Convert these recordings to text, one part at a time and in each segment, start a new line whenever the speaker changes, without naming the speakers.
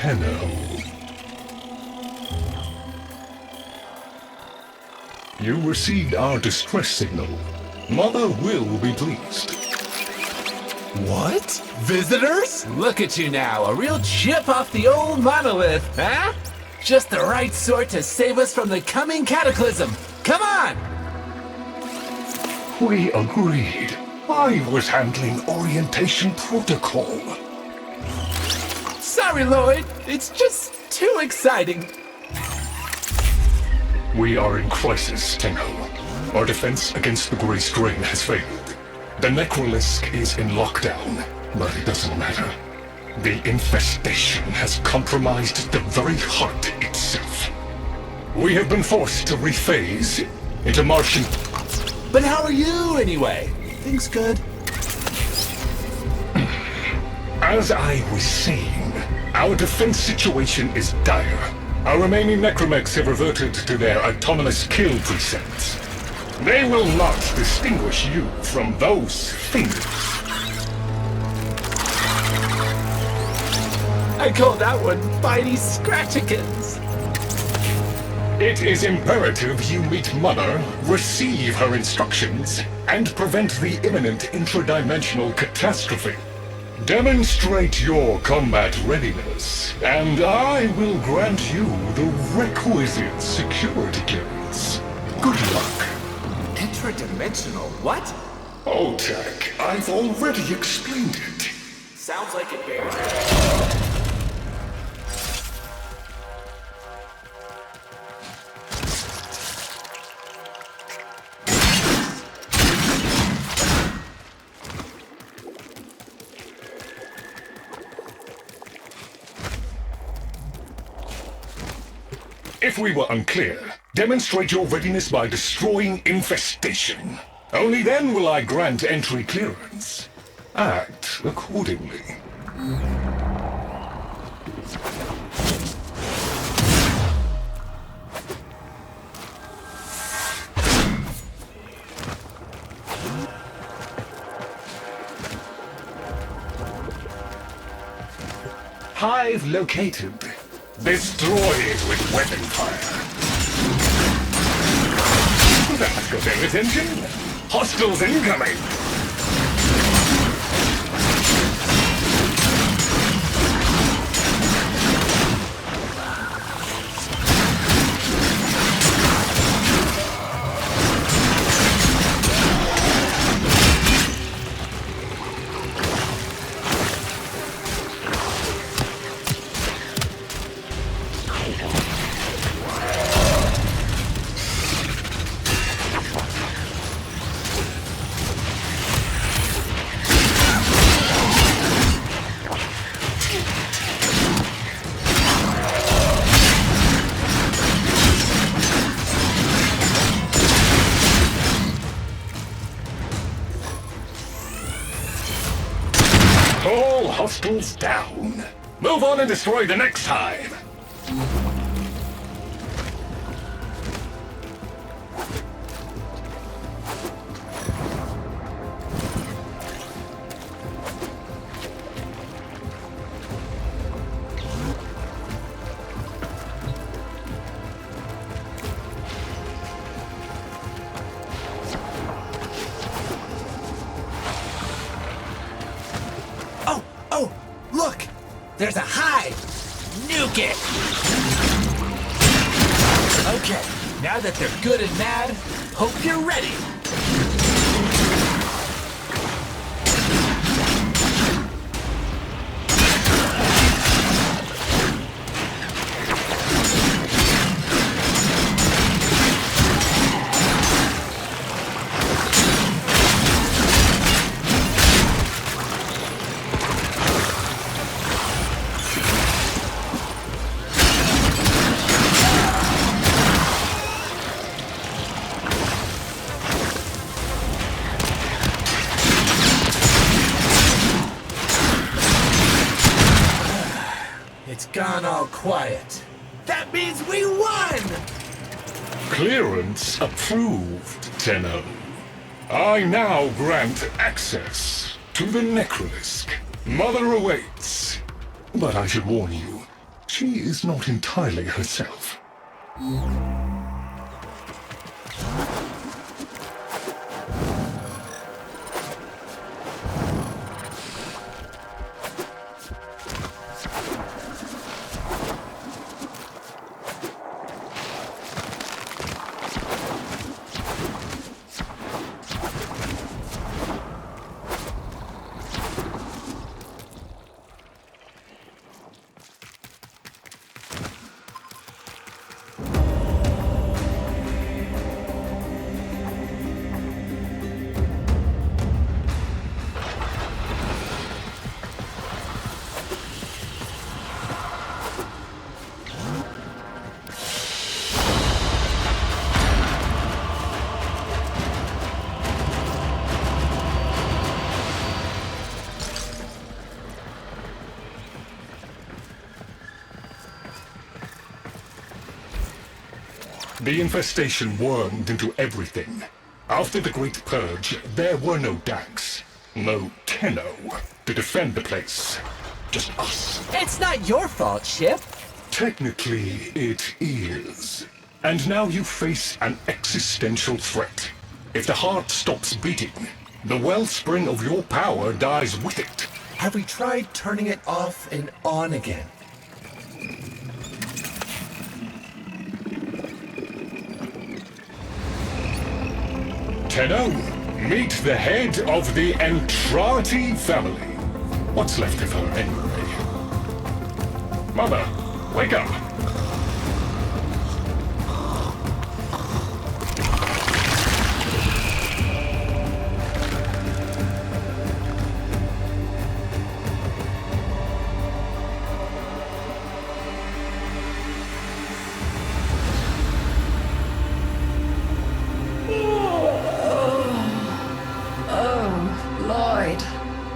Tenno. You received our distress signal. Mother will be pleased.
What? Visitors?
Look at you now, a real chip off the old monolith, huh? Just the right sort to save us from the coming cataclysm. Come on!
We agreed. I was handling orientation protocol.
Sorry, Lloyd. It's just too exciting.
We are in crisis, Tenno. Our defense against the Grey Strain has failed. The Necrolisk is in lockdown, but it doesn't matter. The infestation has compromised the very heart itself. We have been forced to rephase into Martian...
But how are you, anyway? Things good?
As I was saying, our defense situation is dire. Our remaining necromechs have reverted to their autonomous kill precepts. They will not distinguish you from those things.
I call that one Bitey Scratchikins.
It is imperative you meet Mother, receive her instructions, and prevent the imminent intradimensional catastrophe. Demonstrate your combat readiness, and I will grant you the requisite security clearance. Good luck.
Intradimensional what?
Oh, Tech, I've already explained it.
Sounds like it bears.
If we were unclear, demonstrate your readiness by destroying infestation. Only then will I grant entry clearance. Act accordingly. Hive located. Destroy it with weapon fire. That got their attention. Hostiles incoming. All hostiles down. Move on and destroy the next hive.
Oh, look! There's a hive! Nuke it! Okay, now that they're good and mad, hope you're ready! It's gone all quiet. That means we won!
Clearance approved, Tenno. I now grant access to the Necrolisk. Mother awaits. But I should warn you, She is not entirely herself. The infestation wormed into everything. After the Great Purge, there were no Dax, no Tenno, to defend the place. Just us.
It's not your fault, Ship.
Technically, it is. And now you face an existential threat. If the heart stops beating, the wellspring of your power dies with it.
Have we tried turning it off and on again?
Tenno, meet the head of the Entrati family. What's left of her, anyway? Mother, wake up!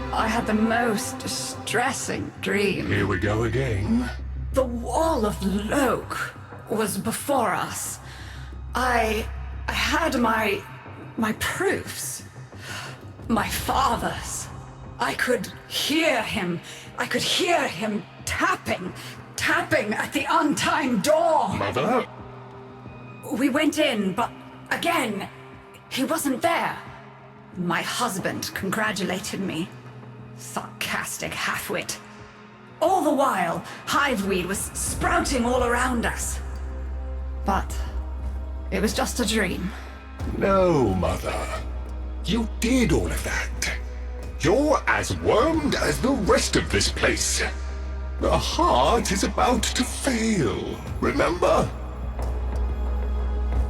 I had the most distressing dream.
Here we go again.
The wall of Loke was before us. I had my proofs. My father's. I could hear him. I could hear him tapping at the untimed door.
Mother?
We went in, but again, he wasn't there. My husband congratulated me. Sarcastic halfwit. All the while, hiveweed was sprouting all around us. But it was just a dream.
No, Mother. You did all of that. You're as wormed as the rest of this place. The heart is about to fail, remember?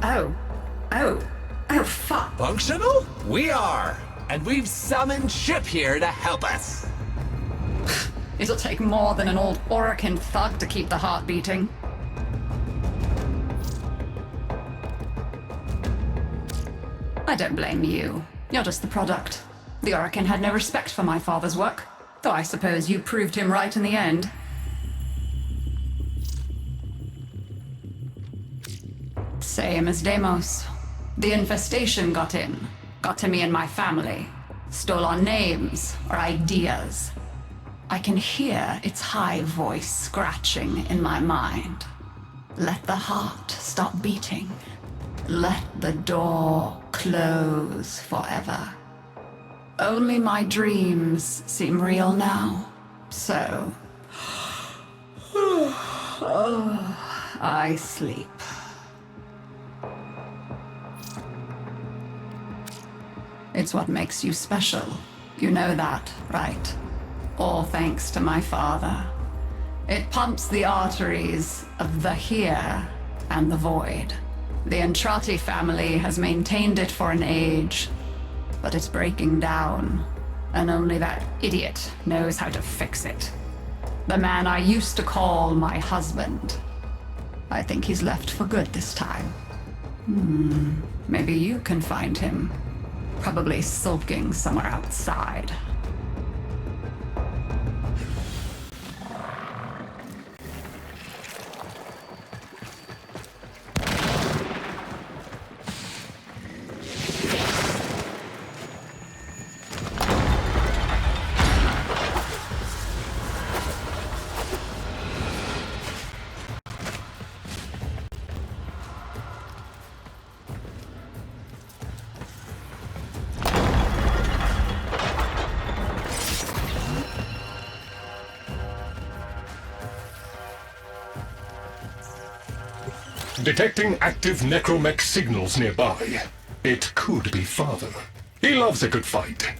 Oh, fuck.
Functional? We are. And we've summoned Ship here to help us.
It'll take more than an old Orokin thug to keep the heart beating. I don't blame you. You're just the product. The Orokin had no respect for my father's work, though I suppose you proved him right in the end. Same as Deimos. The infestation got in. Got to me and my family. Stole our names, our ideas. I can hear its high voice scratching in my mind. Let the heart stop beating. Let the door close forever. Only my dreams seem real now. So... I sleep. It's what makes you special. You know that, right? All thanks to my father. It pumps the arteries of the here and the void. The Entrati family has maintained it for an age, but it's breaking down, and only that idiot knows how to fix it. The man I used to call my husband. I think he's left for good this time. Maybe you can find him. Probably sulking somewhere outside.
Detecting active necromech signals nearby. It could be Father. He loves a good fight.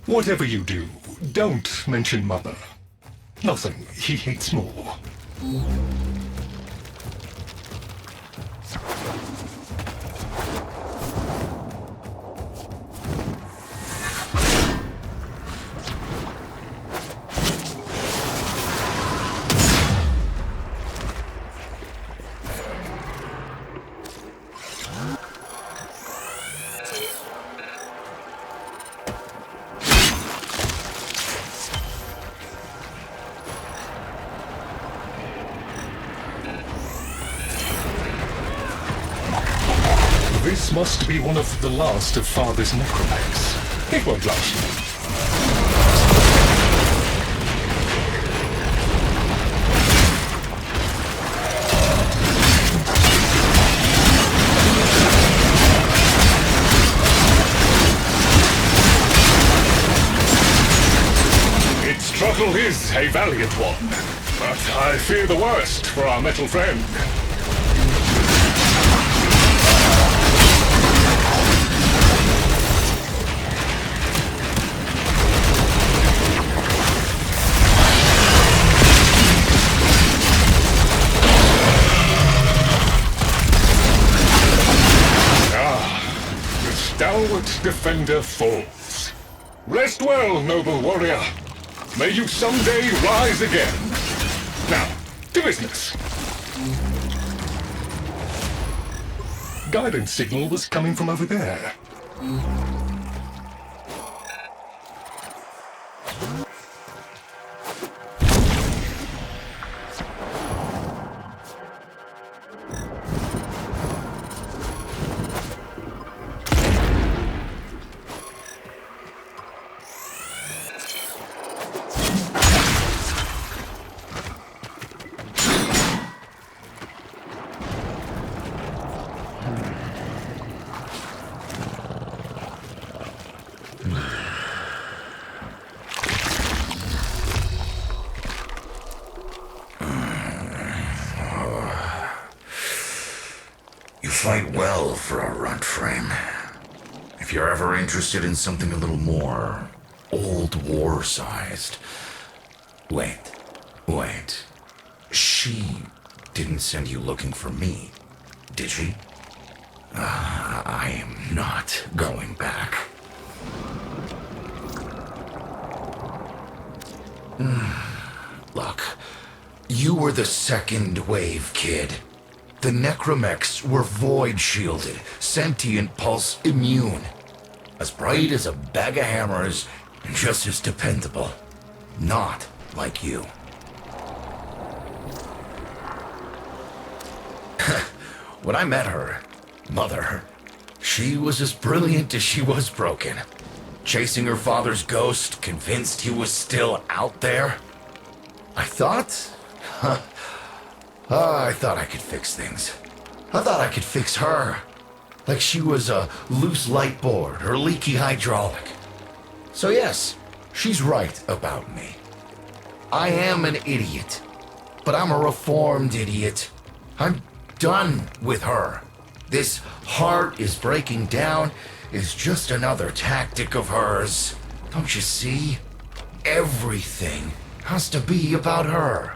Whatever you do, don't mention Mother. Nothing he hates more. This must be one of the last of Father's necromechs. It won't last long. Its struggle is a valiant one, but I fear the worst for our metal friend. Stalwart defender falls. Rest well, noble warrior. May you someday rise again. Now, to business. Guidance signal was coming from over there.
You fight well for a Warframe. If you're ever interested in something a little more old war-sized... Wait. She didn't send you looking for me, did she? I am not going back. Look, you were the second wave, kid. The necromechs were void-shielded, sentient pulse immune. As bright as a bag of hammers, and just as dependable. Not like you. When I met her, Mother, she was as brilliant as she was broken. Chasing her father's ghost, convinced he was still out there. I thought I could fix things. I thought I could fix her. Like she was a loose light board or leaky hydraulic. So yes, she's right about me. I am an idiot. But I'm a reformed idiot. I'm done with her. This heart is breaking down is just another tactic of hers. Don't you see? Everything has to be about her.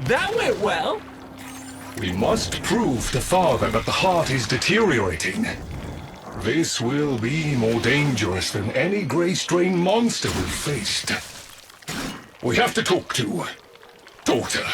That went well.
We must prove to Father that the heart is deteriorating. This will be more dangerous than any Grey Strain monster we've faced. We have to talk to daughter.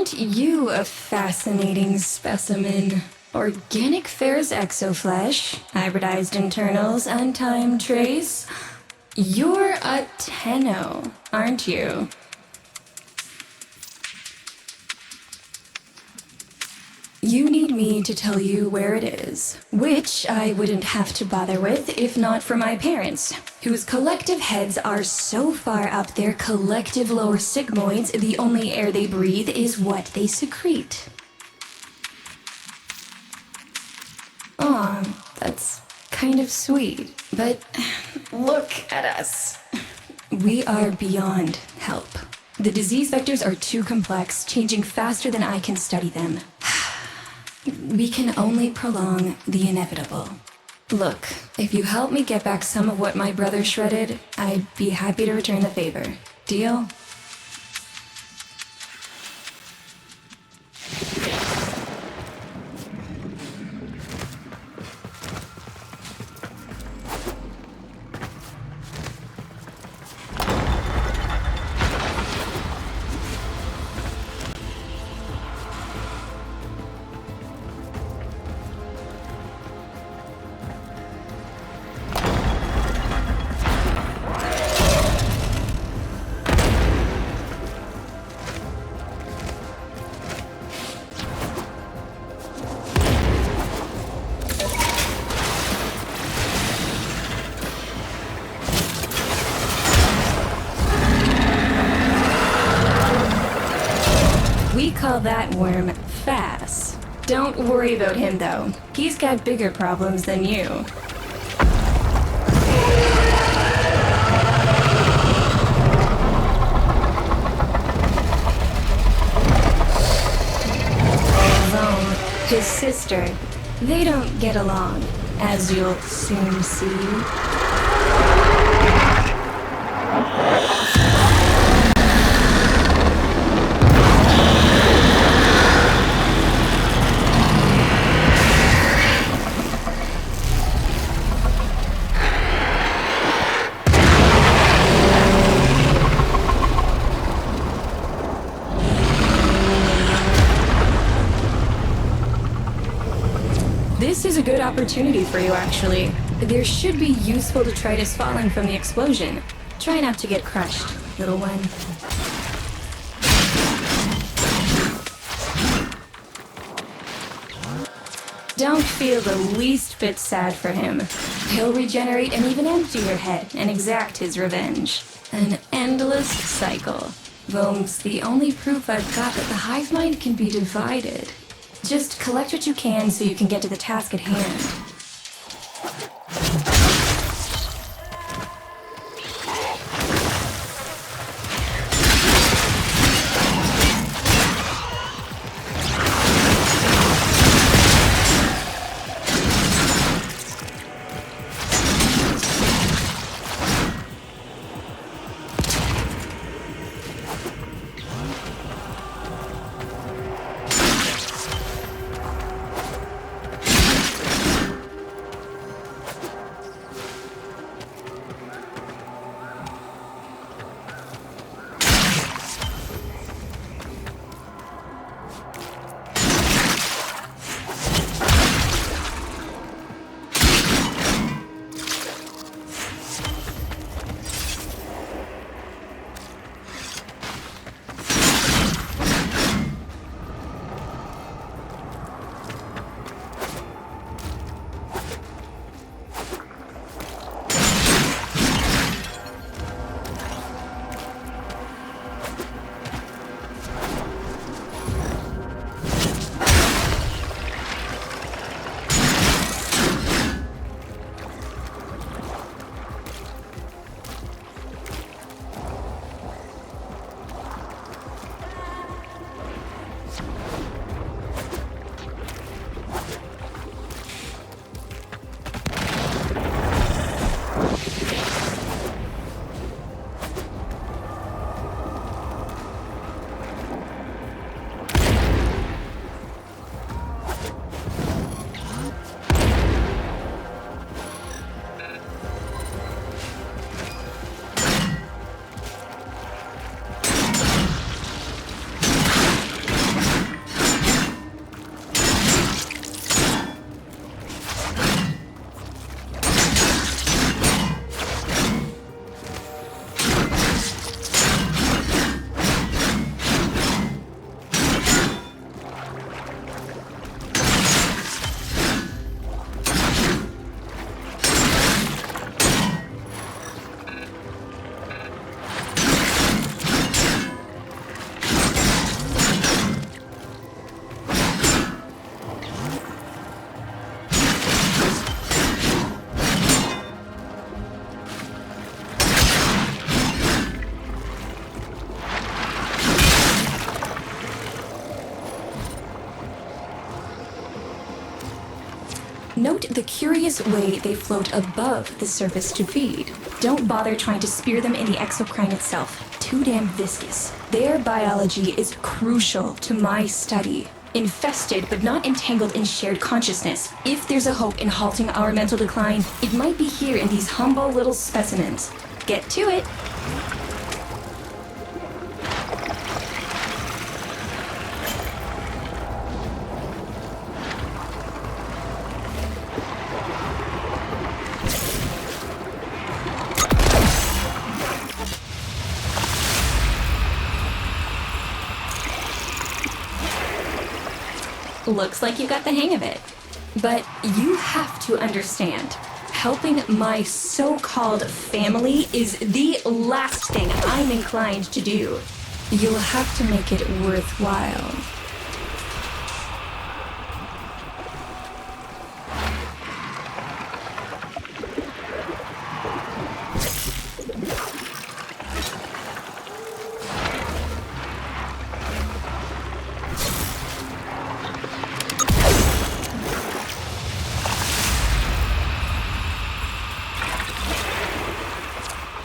Aren't you a fascinating specimen? Organic ferrous exoflesh, hybridized internals, untimed trace. You're a Tenno, aren't you? You need me to tell you where it is, which I wouldn't have to bother with if not for my parents, whose collective heads are so far up their collective lower sigmoids, the only air they breathe is what they secrete. Aw, that's kind of sweet, but look at us. We are beyond help. The disease vectors are too complex, changing faster than I can study them. We can only prolong the inevitable. Look, if you help me get back some of what my brother shredded, I'd be happy to return the favor. Deal? We call that worm Fass. Don't worry about him though. He's got bigger problems than you. His sister, they don't get along, as you'll soon see. This is a good opportunity for you, actually. There should be useful detritus falling from the explosion. Try not to get crushed, little one. Don't feel the least bit sad for him. He'll regenerate and even empty your head and exact his revenge. An endless cycle. Vome's the only proof I've got that the hive mind can be divided. Just collect what you can so you can get to the task at hand. Note the curious way they float above the surface to feed. Don't bother trying to spear them in the exocrine itself. Too damn viscous. Their biology is crucial to my study. Infested but not entangled in shared consciousness. If there's a hope in halting our mental decline, it might be here in these humble little specimens. Get to it! Looks like you got the hang of it. But you have to understand, helping my so-called family is the last thing I'm inclined to do. You'll have to make it worthwhile.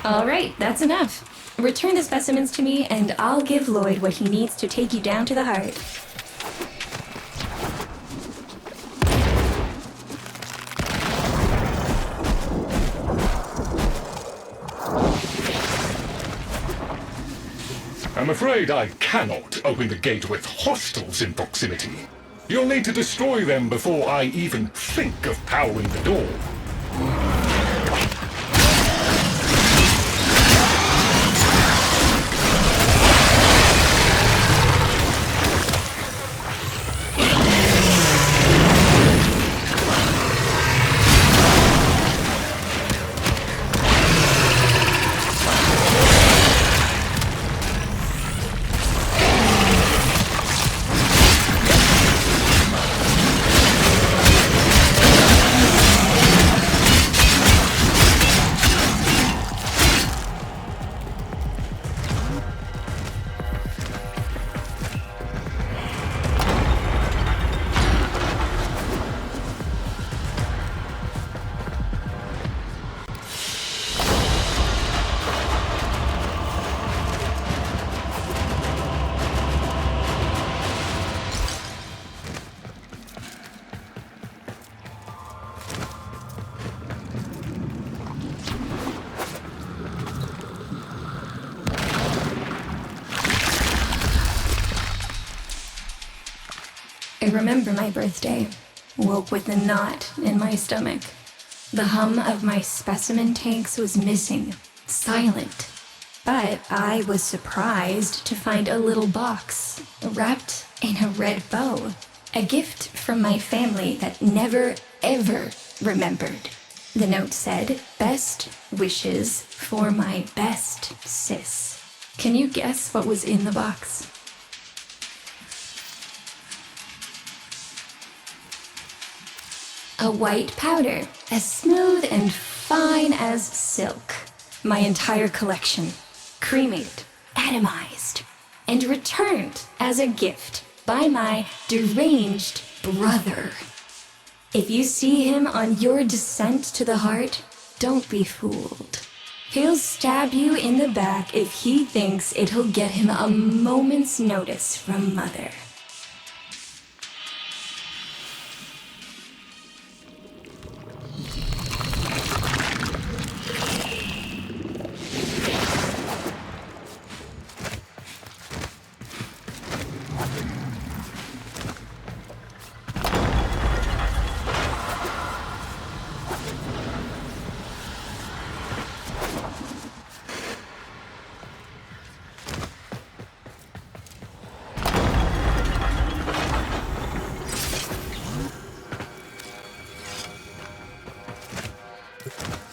All right, that's enough. Return the specimens to me, and I'll give Lloyd what he needs to take you down to the heart.
I'm afraid I cannot open the gate with hostiles in proximity. You'll need to destroy them before I even think of powering the door.
I remember my birthday. Woke with a knot in my stomach. The hum of my specimen tanks was missing. Silent. But I was surprised to find a little box wrapped in a red bow. A gift from my family that never, ever remembered. The note said, "Best wishes for my best sis." Can you guess what was in the box? A white powder, as smooth and fine as silk. My entire collection, cremated, atomized, and returned as a gift by my deranged brother. If you see him on your descent to the heart, don't be fooled. He'll stab you in the back if he thinks it'll get him a moment's notice from Mother.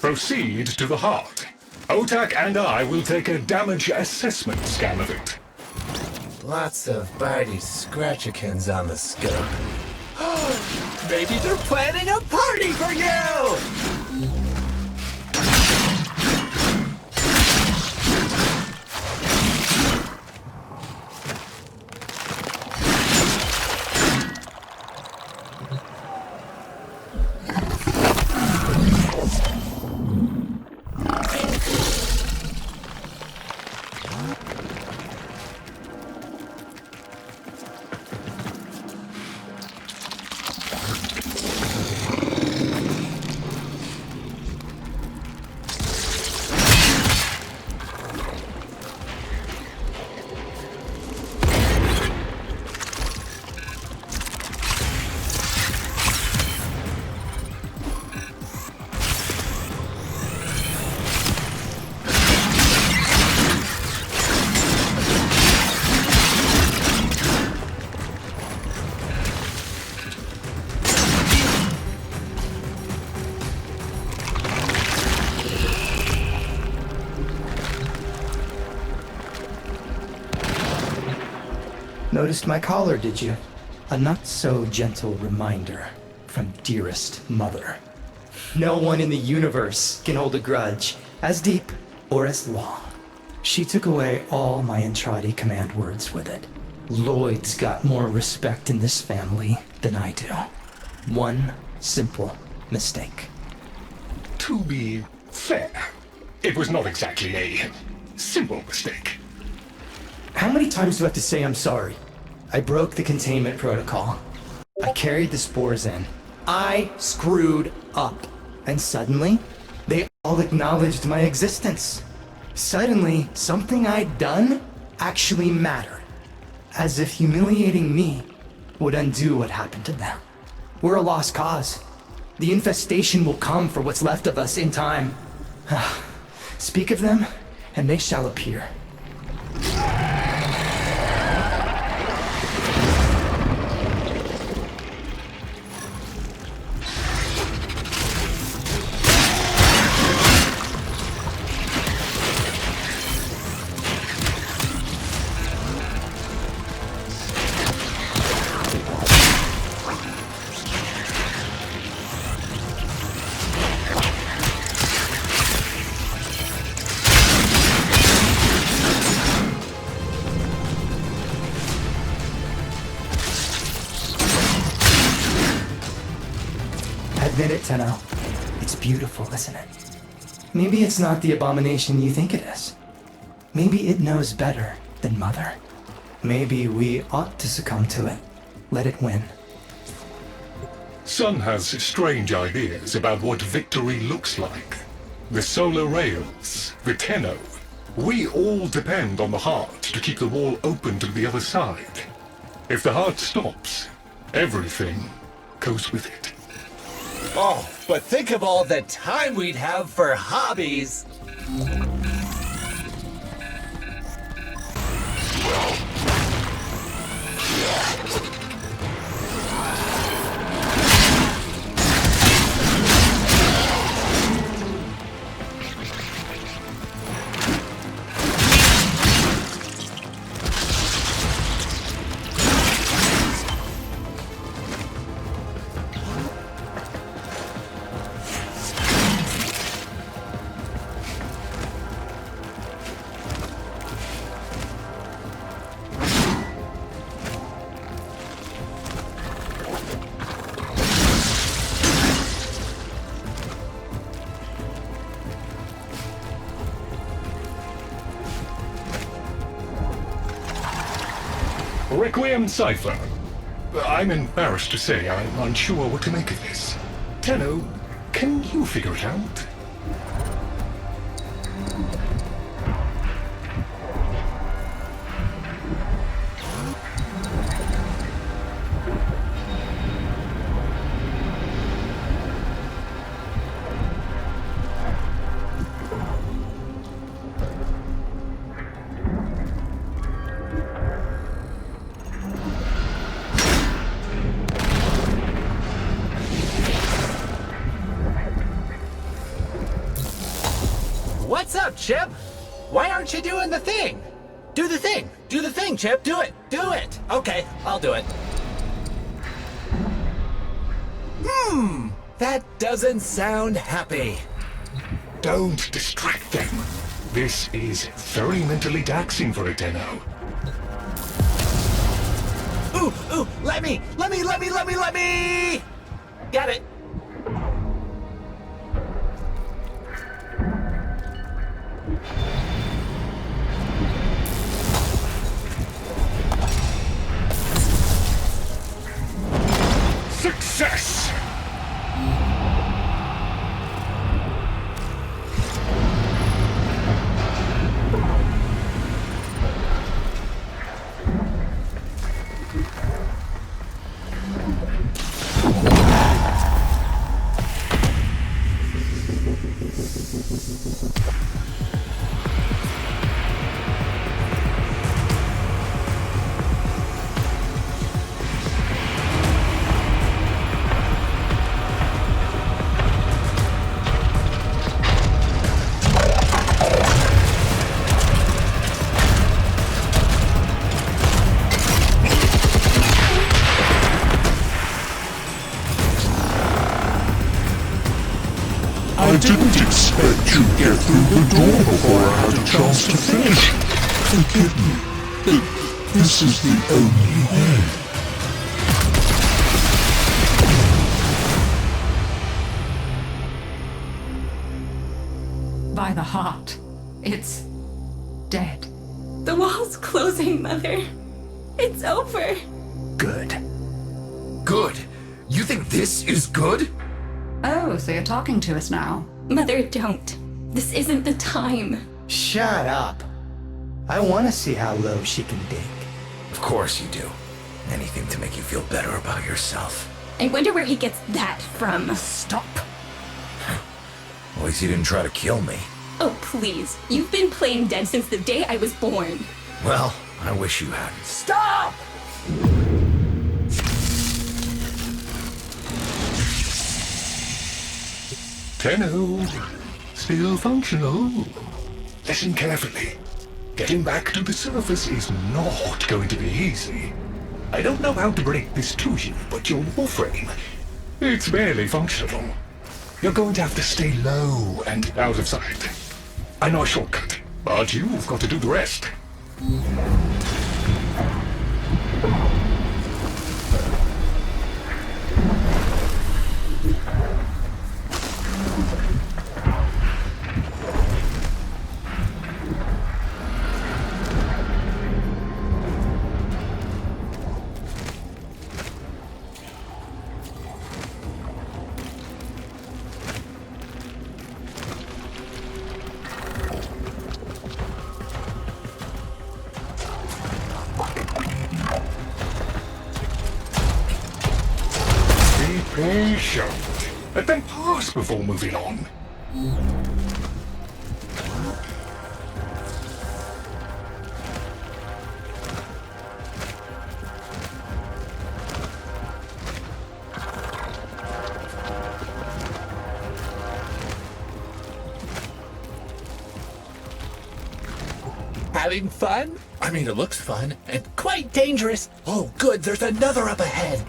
Proceed to the heart. Otak and I will take a damage assessment scan of it.
Lots of Barty Scratchikins on the scope. Maybe they're planning a party for you!
Noticed my collar, did you? A not-so-gentle reminder from dearest mother. No one in the universe can hold a grudge as deep or as long. She took away all my Entradi command words with it. Lloyd's got more respect in this family than I do. One simple mistake.
To be fair, it was not exactly a simple mistake.
How many times do I have to say I'm sorry? I broke the containment protocol. I carried the spores in. I screwed up. And suddenly, they all acknowledged my existence. Suddenly, something I'd done actually mattered. As if humiliating me would undo what happened to them. We're a lost cause. The infestation will come for what's left of us in time. Speak of them, and they shall appear. Admit it, Tenno. It's beautiful, isn't it? Maybe it's not the abomination you think it is. Maybe it knows better than Mother. Maybe we ought to succumb to it. Let it win.
Sun has strange ideas about what victory looks like. The solar rails, the Tenno. We all depend on the heart to keep the wall open to the other side. If the heart stops, everything goes with it.
Oh, but think of all the time we'd have for hobbies.
Requiem Cipher. I'm embarrassed to say I'm unsure what to make of this. Tenno, can you figure it out?
What's up, Chip? Why aren't you doing the thing? Do the thing! Do the thing, Chip! Do it! Do it! Okay, I'll do it. That doesn't sound happy.
Don't distract them. This is very mentally taxing for a Tenno.
Ooh, let me! Got it.
Success! I didn't expect you'd get through the door before I had a chance to finish. Forgive me, but this is the only way.
By the heart, it's dead.
The wall's closing, Mother. It's over.
Good. Good? You think this is good?
Oh, so you're talking to us now.
Mother, don't. This isn't the time.
Shut up. I want to see how low she can dig.
Of course you do. Anything to make you feel better about yourself.
I wonder where he gets that from.
Stop.
At least he didn't try to kill me.
Oh, please. You've been playing dead since the day I was born.
Well, I wish you hadn't.
Stop!
Tenno, still functional. Listen carefully. Getting back to the surface is not going to be easy. I don't know how to break this to you, but your Warframe, it's barely functional. You're going to have to stay low and out of sight. I know a shortcut, but you've got to do the rest. Be patient. Let them pass before moving on.
Having fun? I mean, it looks fun and quite dangerous. Oh, good, there's another up ahead.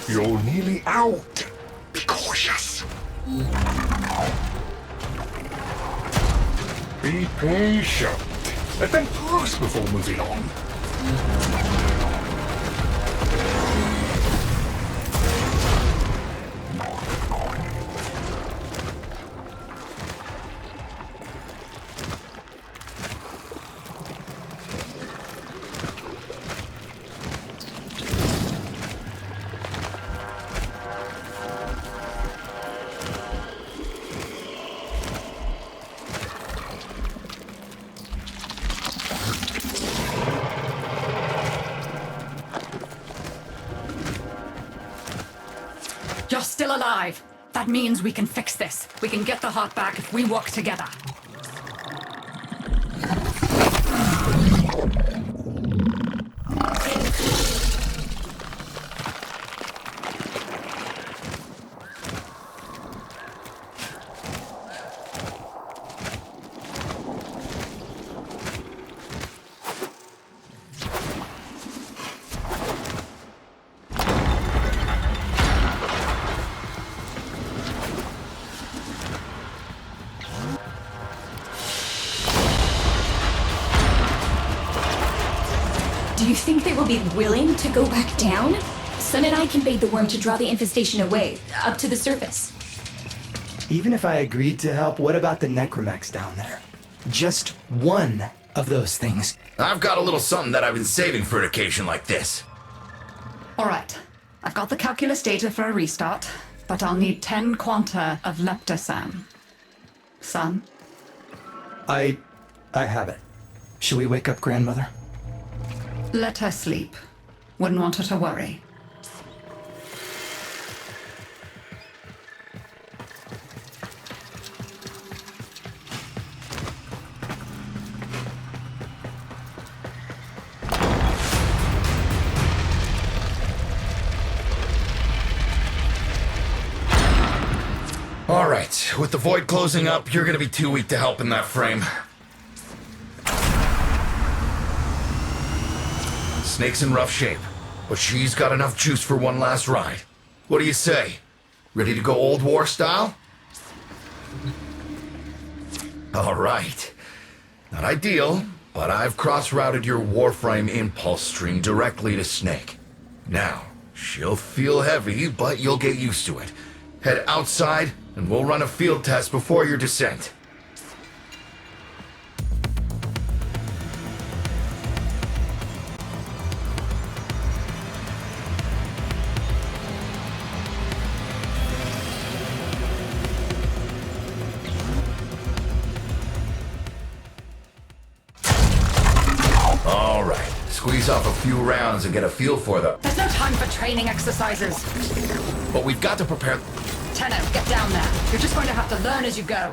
You're nearly out. Be cautious. Be patient. Let them pass before moving on.
You're still alive. That means we can fix this. We can get the heart back if we work together.
Do you think they will be willing to go back down? Sun and I can bait the worm to draw the infestation away, up to the surface.
Even if I agreed to help, what about the necromechs down there? Just one of those things.
I've got a little something that I've been saving for an occasion like this.
All right. I've got the calculus data for a restart, but I'll need 10 quanta of leptosam. Son?
I have it. Should we wake up grandmother?
Let her sleep. Wouldn't want her to worry.
Alright, with the void closing up, you're gonna be too weak to help in that frame. Snake's in rough shape, but she's got enough juice for one last ride. What do you say? Ready to go old war style? Alright. Not ideal, but I've cross-routed your Warframe impulse string directly to Snake. Now, she'll feel heavy, but you'll get used to it. Head outside, and we'll run a field test before your descent. All right, squeeze off a few rounds and get a feel for them.
There's no time for training exercises.
But we've got to prepare...
Tenno, get down there. You're just going to have to learn as you go.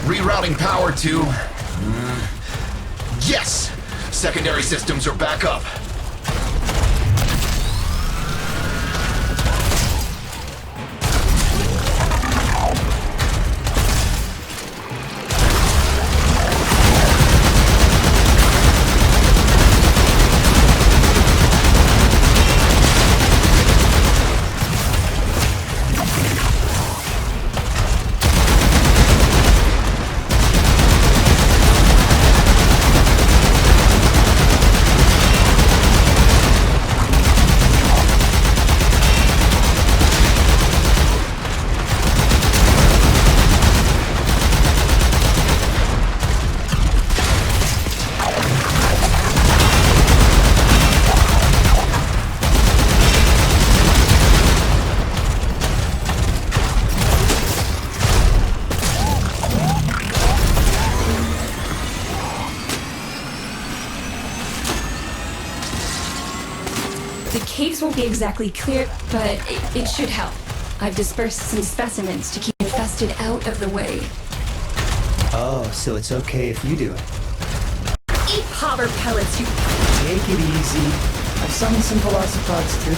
Rerouting power to... Yes! Secondary systems are back up.
The caves won't be exactly clear, but it should help. I've dispersed some specimens to keep infested out of the way.
Oh, so it's okay if you do it.
Eat popper pellets, you...
Take it easy. I've summoned some velocipods too.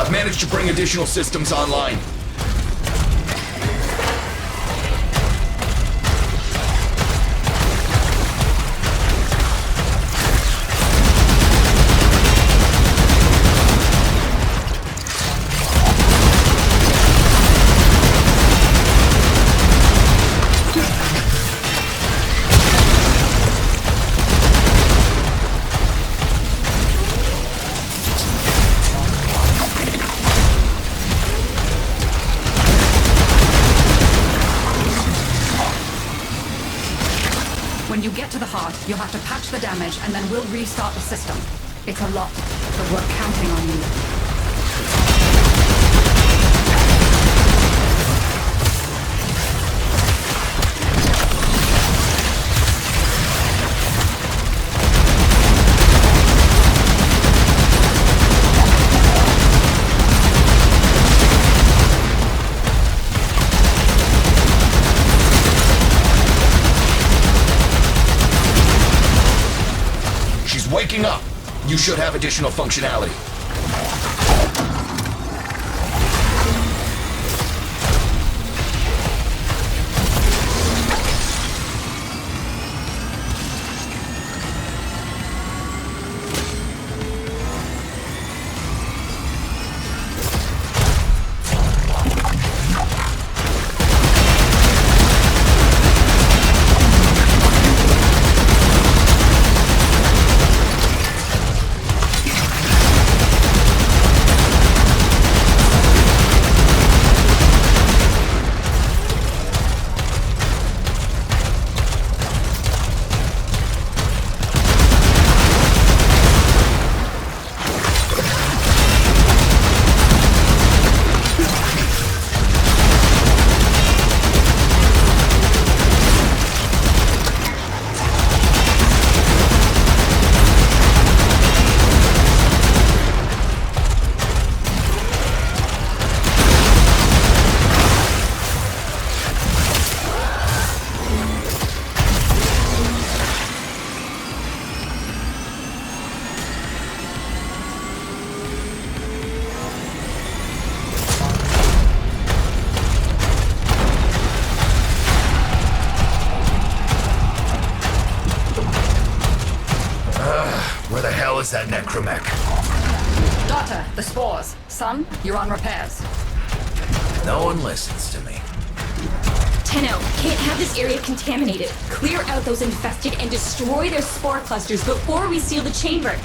I've managed to bring additional systems online.
When you get to the heart, you'll have to patch the damage, and then we'll restart the system. It's a lot, but we're counting on you.
She's waking up. You should have additional functionality. Where the hell is that necromech?
Daughter, the spores. Son, you're on repairs.
No one listens to me.
Tenno, can't have this area contaminated. Clear out those infested and destroy their spore clusters before we seal the chamber.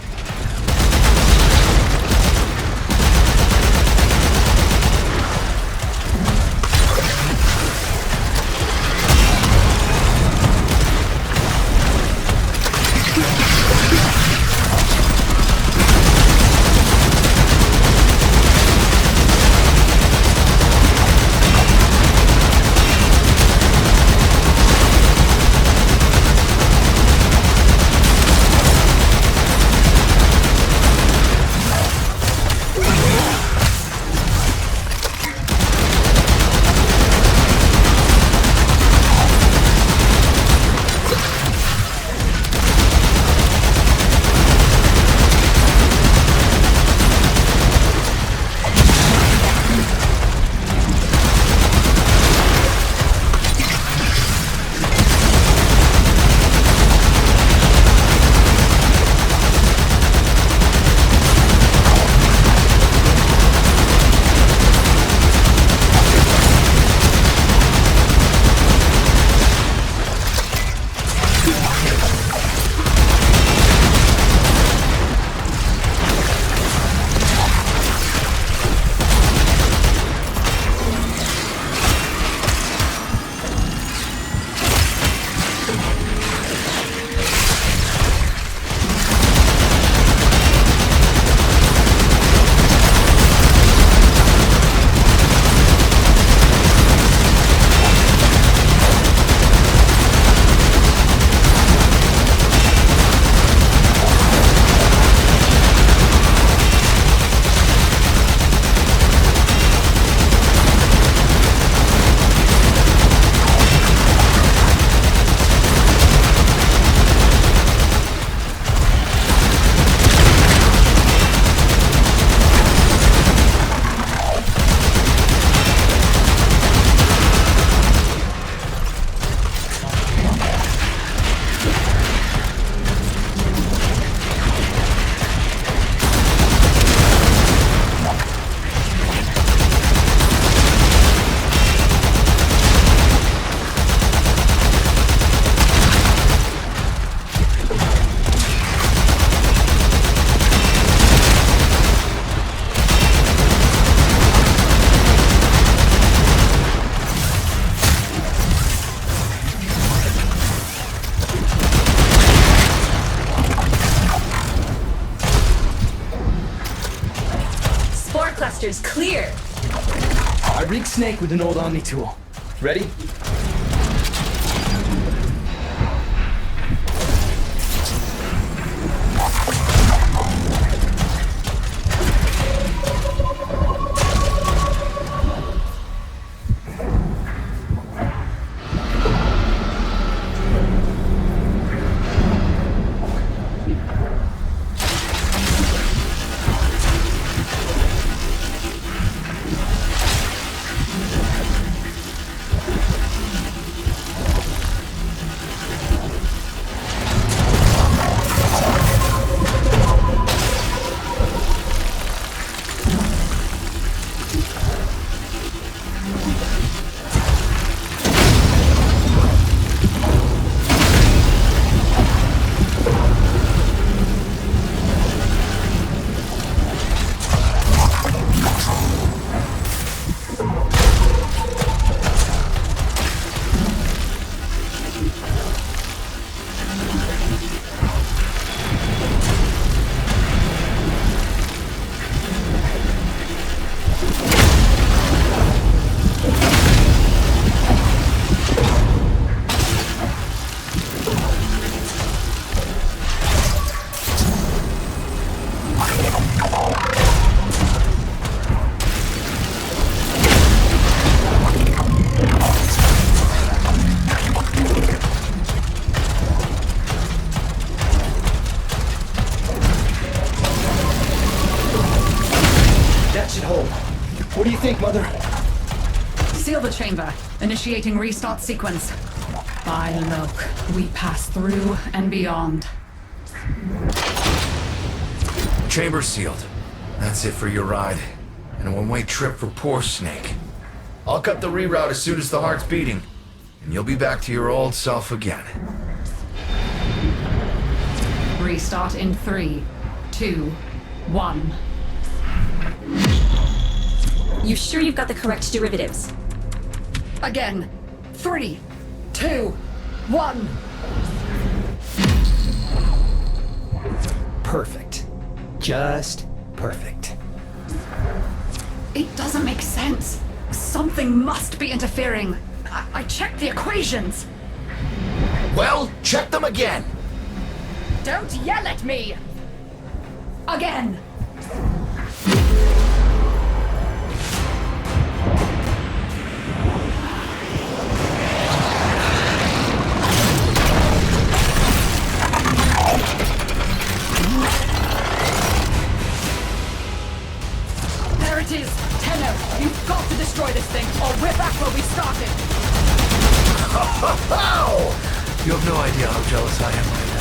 blasters clear.
I rigged Snake with an old Omni tool. Ready? What do you think, Mother?
Seal the chamber. Initiating restart sequence. By Loke, we pass through and beyond.
Chamber sealed. That's it for your ride. And a one-way trip for poor Snake. I'll cut the reroute as soon as the heart's beating. And you'll be back to your old self again.
Restart in 3, 2, 1.
You sure you've got the correct derivatives?
Again. 3, 2, 1.
Perfect. Just perfect.
It doesn't make sense. Something must be interfering. I checked the equations.
Well, check them again!
Don't yell at me! Again! There it is! Tenno, you've got to destroy this thing, or we're back where we started!
You have no idea how jealous I am right now.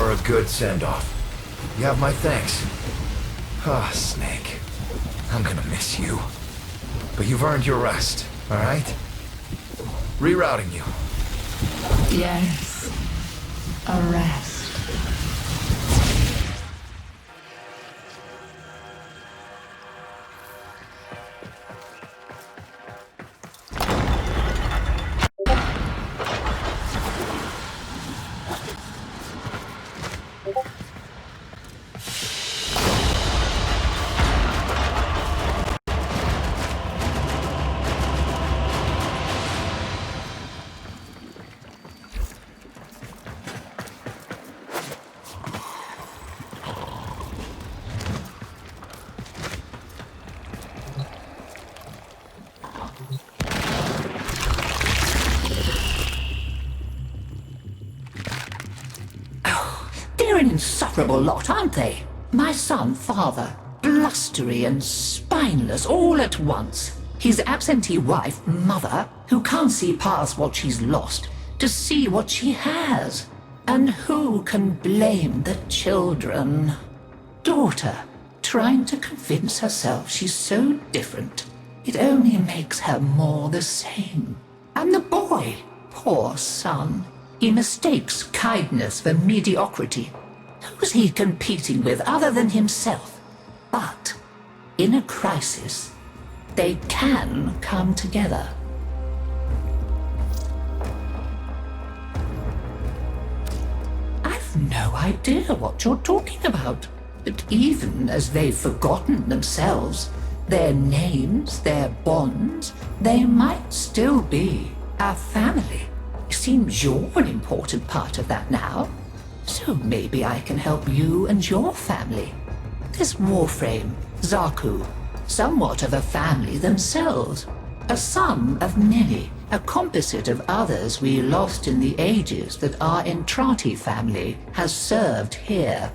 her a good send-off. You have my thanks. Ah, Snake. I'm gonna miss you. But you've earned your rest, alright? Rerouting you.
Yes. A rest.
They're an insufferable lot, aren't they? My son, father, blustery and spineless all at once. His absentee wife, mother, who can't see past what she's lost to see what she has. And who can blame the children? Daughter, trying to convince herself she's so different. It only makes her more the same. And the boy, poor son, he mistakes kindness for mediocrity. Who's he competing with other than himself? But in a crisis, they can come together. I've no idea what you're talking about. But even as they've forgotten themselves, their names, their bonds, they might still be our family. Seems you're an important part of that now. So maybe I can help you and your family. This Warframe, Zaku, somewhat of a family themselves. A sum of many, a composite of others we lost in the ages that our Entrati family has served here.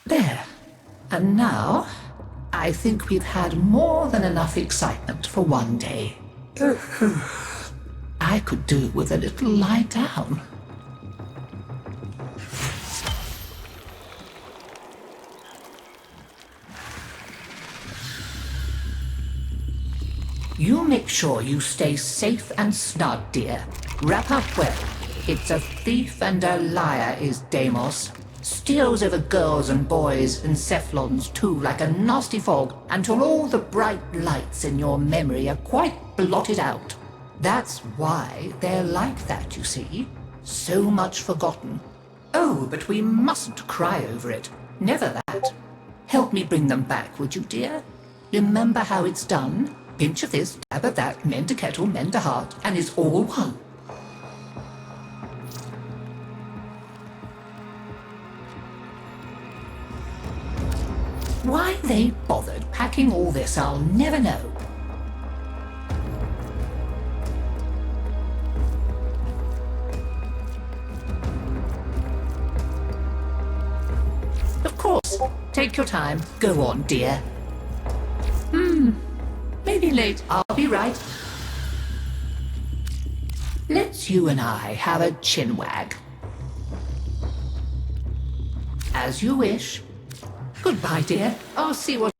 There. And now, I think we've had more than enough excitement for one day. I could do with a little lie down. You make sure you stay safe and snug, dear. Wrap up well. It's a thief and a liar is Deimos. Steals over girls and boys and Cephalons too like a nasty fog until all the bright lights in your memory are quite blotted out. That's why they're like that, you see. So much forgotten. Oh, but we mustn't cry over it. Never that. Help me bring them back, would you, dear? Remember how it's done? Pinch of this, dab of that, mend a kettle, mend a heart, and it's all one. Why they bothered packing all this, I'll never know. Of course, take your time. Go on, dear. Maybe late. I'll be right. Let's you and I have a chinwag. As you wish. Goodbye, dear. I'll see what